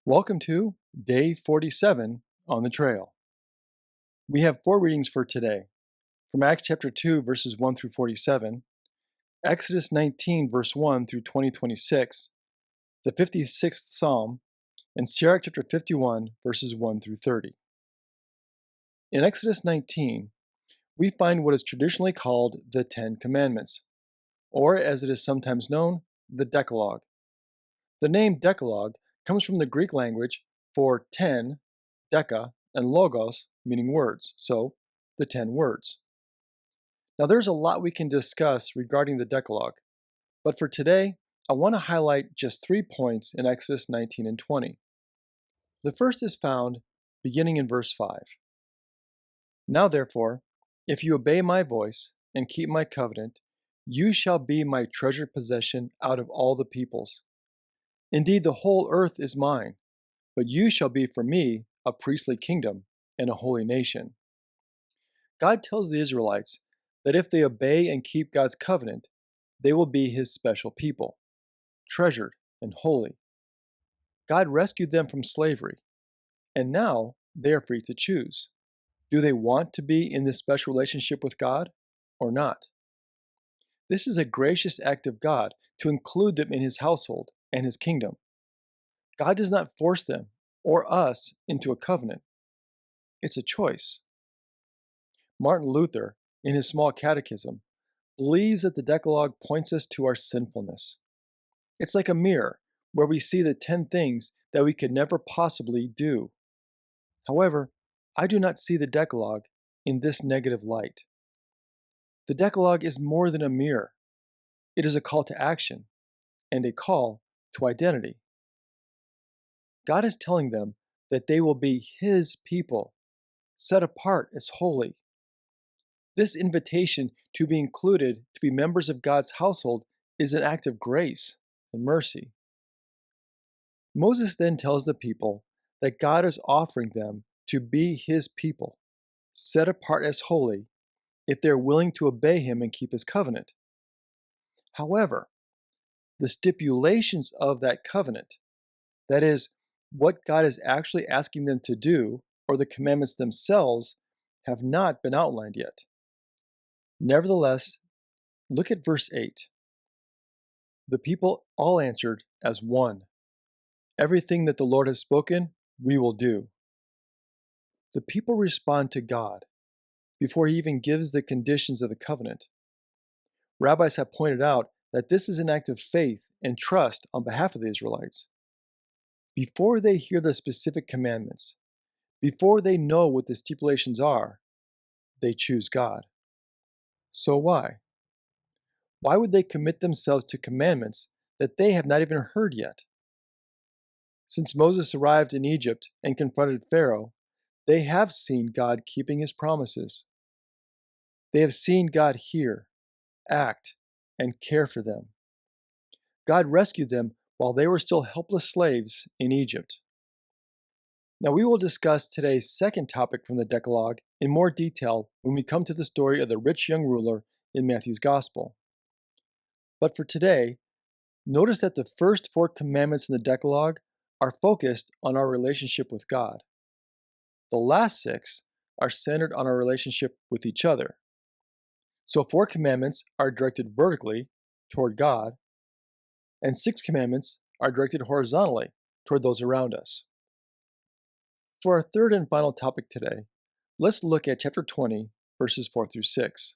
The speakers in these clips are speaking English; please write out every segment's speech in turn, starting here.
Welcome to Day 47 on the Trail. We have four readings for today from Acts chapter 2, verses 1 through 47, Exodus 19, verse 1 through 20:26, the 56th Psalm, and Sirach chapter 51, verses 1 through 30. In Exodus 19, we find what is traditionally called the Ten Commandments, or as it is sometimes known, the Decalogue. The name Decalogue comes from the Greek language for 10, deca, and logos, meaning words, so the 10 words. Now there's a lot we can discuss regarding the Decalogue, but for today, I want to highlight just 3 points in Exodus 19 and 20. The first is found beginning in verse 5. Now therefore, if you obey my voice and keep my covenant, you shall be my treasured possession out of all the peoples. Indeed, the whole earth is mine, but you shall be for me a priestly kingdom and a holy nation. God tells the Israelites that if they obey and keep God's covenant, they will be his special people, treasured and holy. God rescued them from slavery, and now they are free to choose. Do they want to be in this special relationship with God or not? This is a gracious act of God to include them in his household and his kingdom. God does not force them or us into a covenant. It's a choice. Martin Luther, in his small catechism, believes that the Decalogue points us to our sinfulness. It's like a mirror where we see the 10 things that we could never possibly do. However, I do not see the Decalogue in this negative light. The Decalogue is more than a mirror. It is a call to action and a call to identity. God is telling them that they will be his people, set apart as holy. This invitation to be included, to be members of God's household, is an act of grace and mercy. Moses then tells the people that God is offering them to be his people, set apart as holy, if they're willing to obey him and keep his covenant. However, the stipulations of that covenant, that is, what God is actually asking them to do, or the commandments themselves, have not been outlined yet. Nevertheless, look at verse 8. The people all answered as one. Everything that the Lord has spoken, we will do. The people respond to God before he even gives the conditions of the covenant. Rabbis have pointed out that this is an act of faith and trust on behalf of the Israelites. Before they hear the specific commandments, before they know what the stipulations are, they choose God. So why? Why would they commit themselves to commandments that they have not even heard yet? Since Moses arrived in Egypt and confronted Pharaoh, they have seen God keeping his promises. They have seen God hear, act, and care for them. God rescued them while they were still helpless slaves in Egypt. Now we will discuss today's second topic from the Decalogue in more detail when we come to the story of the rich young ruler in Matthew's Gospel. But for today, notice that the first 4 commandments in the Decalogue are focused on our relationship with God. The last 6 are centered on our relationship with each other. So 4 commandments are directed vertically toward God, and 6 commandments are directed horizontally toward those around us. For our third and final topic today, let's look at chapter 20, verses 4 through 6.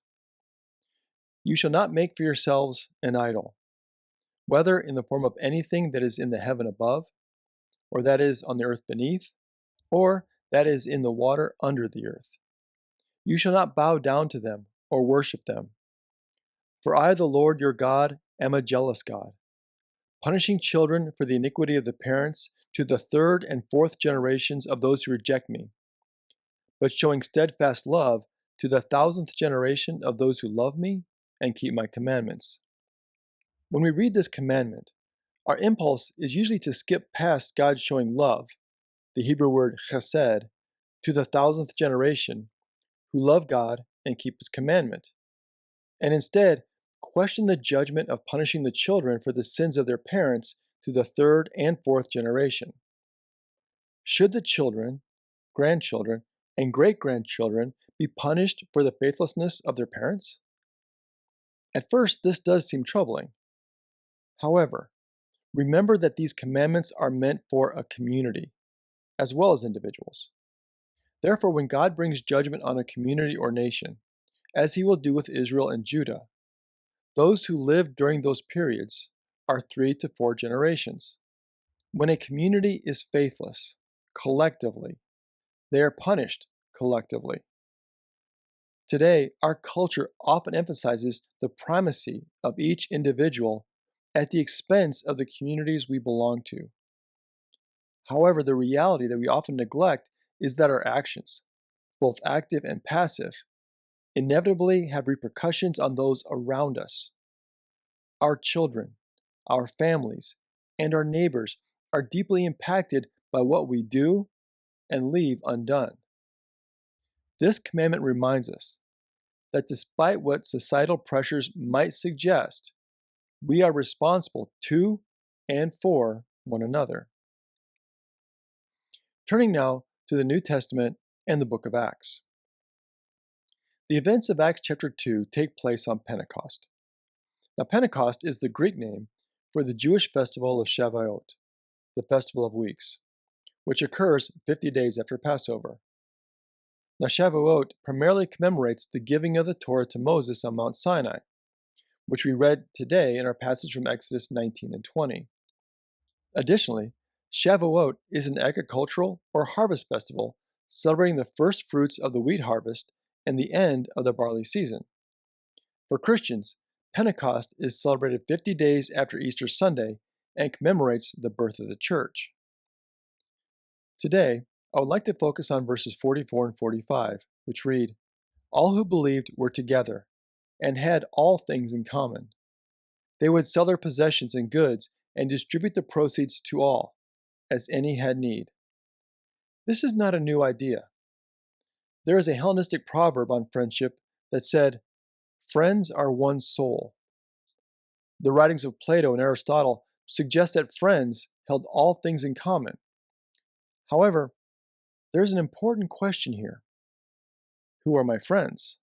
You shall not make for yourselves an idol, whether in the form of anything that is in the heaven above, or that is on the earth beneath, or that is in the water under the earth. You shall not bow down to them or worship them. For I, the Lord your God, am a jealous God, punishing children for the iniquity of the parents to the 3rd and 4th generations of those who reject me, but showing steadfast love to the 1,000th generation of those who love me and keep my commandments. When we read this commandment, our impulse is usually to skip past God showing love, the Hebrew word chesed, to the 1,000th generation who love God and keep his commandment, and instead question the judgment of punishing the children for the sins of their parents to the 3rd and 4th generation. Should the children, grandchildren, and great-grandchildren be punished for the faithlessness of their parents? At first, this does seem troubling. However, remember that these commandments are meant for a community, as well as individuals. Therefore, when God brings judgment on a community or nation, as he will do with Israel and Judah, those who lived during those periods are 3 to 4 generations. When a community is faithless, collectively, they are punished collectively. Today, our culture often emphasizes the primacy of each individual at the expense of the communities we belong to. However, the reality that we often neglect is that our actions, both active and passive, inevitably have repercussions on those around us. Our children, our families, and our neighbors are deeply impacted by what we do and leave undone. This commandment reminds us that despite what societal pressures might suggest, we are responsible to and for one another. Turning now to the New Testament and the book of Acts. The events of Acts chapter 2 take place on Pentecost. Now, Pentecost is the Greek name for the Jewish festival of Shavuot, the Festival of Weeks, which occurs 50 days after Passover. Now, Shavuot primarily commemorates the giving of the Torah to Moses on Mount Sinai, which we read today in our passage from Exodus 19 and 20. Additionally, Shavuot is an agricultural or harvest festival celebrating the first fruits of the wheat harvest and the end of the barley season. For Christians, Pentecost is celebrated 50 days after Easter Sunday and commemorates the birth of the church. Today, I would like to focus on verses 44 and 45, which read, "All who believed were together and had all things in common. They would sell their possessions and goods and distribute the proceeds to all, as any had need." This is not a new idea. There is a Hellenistic proverb on friendship that said, "Friends are one soul." The writings of Plato and Aristotle suggest that friends held all things in common. However, there is an important question here. Who are my friends?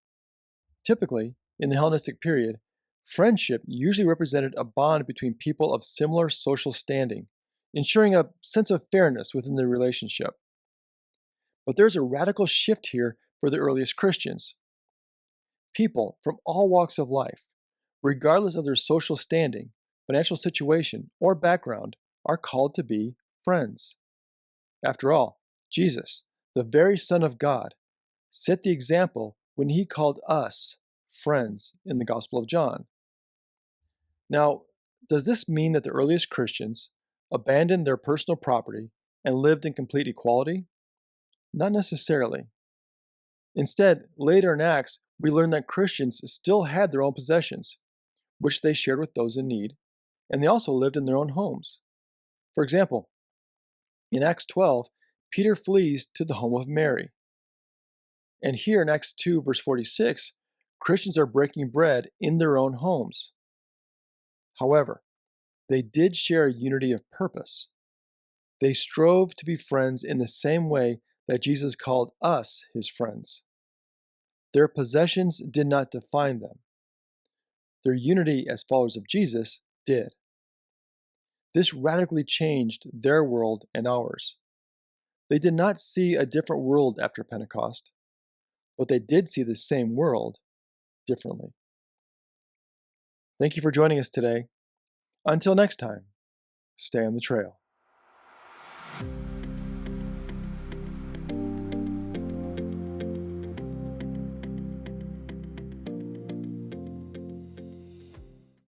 Typically, in the Hellenistic period, friendship usually represented a bond between people of similar social standing, ensuring a sense of fairness within the relationship. But there's a radical shift here for the earliest Christians. People from all walks of life, regardless of their social standing, financial situation, or background, are called to be friends. After all, Jesus, the very Son of God, set the example when he called us friends in the Gospel of John. Now, does this mean that the earliest Christians abandoned their personal property and lived in complete equality? Not necessarily. Instead, later in Acts, we learn that Christians still had their own possessions, which they shared with those in need, and they also lived in their own homes. For example, in Acts 12, Peter flees to the home of Mary. And here in Acts 2, verse 46, Christians are breaking bread in their own homes. However, they did share a unity of purpose. They strove to be friends in the same way that Jesus called us his friends. Their possessions did not define them. Their unity as followers of Jesus did. This radically changed their world and ours. They did not see a different world after Pentecost, but they did see the same world differently. Thank you for joining us today. Until next time, stay on the trail.